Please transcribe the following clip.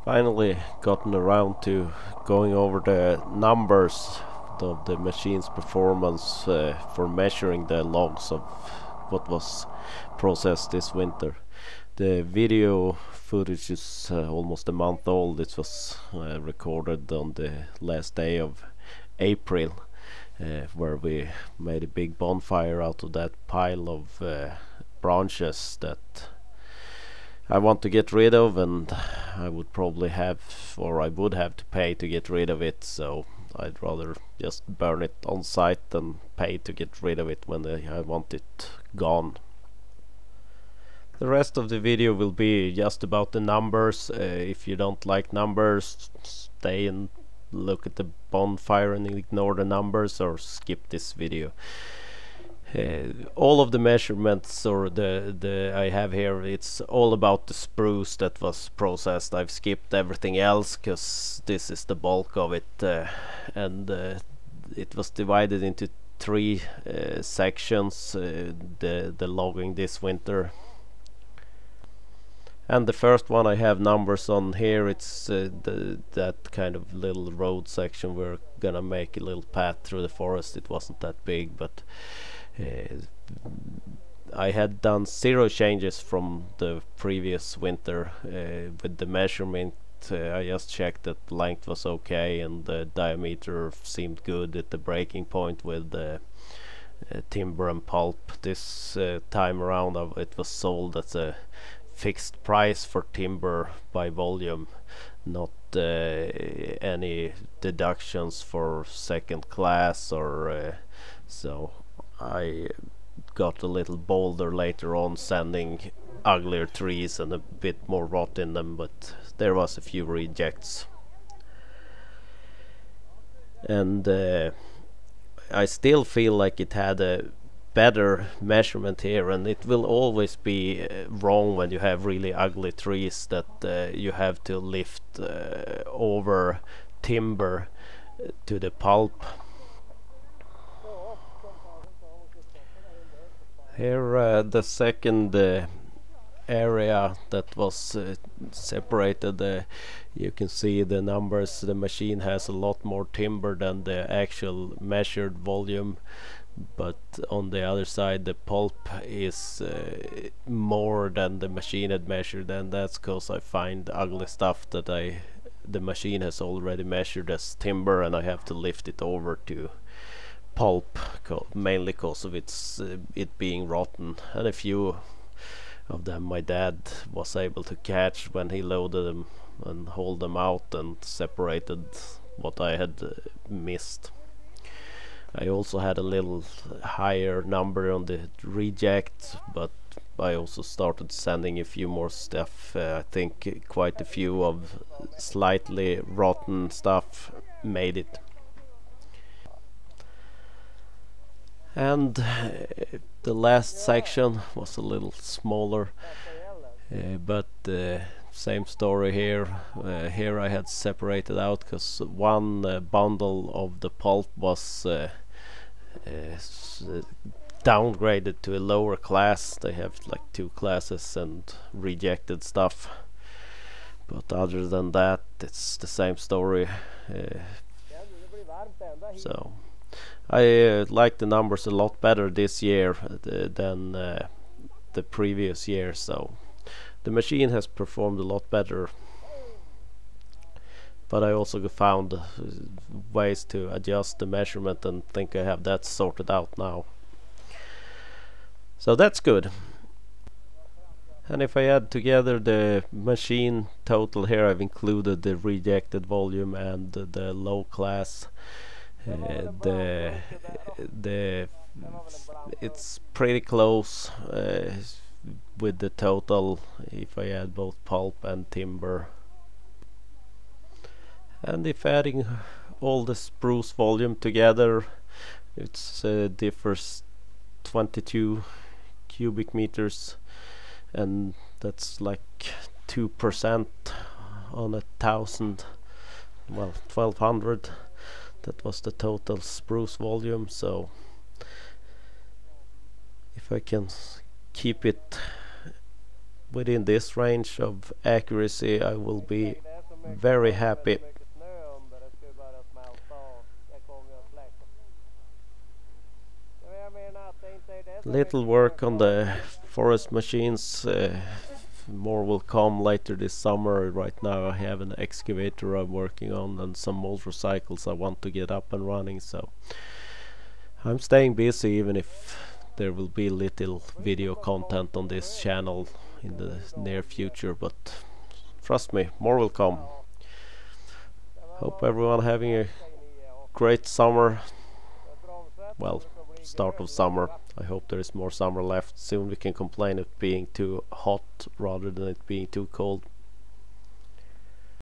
Finally gotten around to going over the numbers of the machine's performance for measuring the logs of what was processed this winter. The video footage is almost a month old. It was recorded on the last day of April, where we made a big bonfire out of that pile of branches that I want to get rid of, and I would probably have, or I would have to pay to get rid of it, so I'd rather just burn it on site than pay to get rid of it when I want it gone. The rest of the video will be just about the numbers. If you don't like numbers, stay and look at the bonfire and ignore the numbers, or skip this video. All of the measurements or the I have here, it's all about the spruce that was processed. I've skipped everything else because this is the bulk of it, and it was divided into three sections, the logging this winter. And the first one I have numbers on here. It's that kind of little road section. We're gonna make a little path through the forest. It wasn't that big, but I had done 0 changes from the previous winter. With the measurement, I just checked that length was okay and the diameter seemed good at the breaking point with the timber and pulp. This time around it was sold as a fixed price for timber by volume, not any deductions for second class or so. I got a little bolder later on, sanding uglier trees and a bit more rot in them, but there was a few rejects. And I still feel like it had a better measurement here, and it will always be wrong when you have really ugly trees that you have to lift over timber to the pulp. Here the second area that was separated, you can see the numbers. The machine has a lot more timber than the actual measured volume, but on the other side the pulp is more than the machine had measured, and that's because I find ugly stuff that the machine has already measured as timber, and I have to lift it over to pulp, mainly because of it being rotten. And a few of them my dad was able to catch when he loaded them and hauled them out and separated what I had missed. I also had a little higher number on the reject, but I also started sending a few more stuff. I think quite a few of slightly rotten stuff made it. And the last section was a little smaller, but same story here. Here I had separated out because one bundle of the pulp was downgraded to a lower class. They have like 2 classes and rejected stuff, but other than that it's the same story. So I like the numbers a lot better this year than the previous year, so the machine has performed a lot better. But I also found ways to adjust the measurement and think I have that sorted out now. So that's good. And if I add together the machine total here, I've included the rejected volume and the low class. It's pretty close with the total if I add both pulp and timber. And if adding all the spruce volume together, it differs 22 cubic meters, and that's like 2% on 1,000, well, 1,200. That was the total spruce volume. So if I can keep it within this range of accuracy, I will be very happy. Little work on the forest machines. More will come later this summer. Right now I have an excavator I'm working on and some motorcycles I want to get up and running, so I'm staying busy even if there will be little video content on this channel in the near future, but trust me, more will come. Hope everyone having a great summer. Well, start of summer. I hope there is more summer left. Soon we can complain of being too hot rather than it being too cold.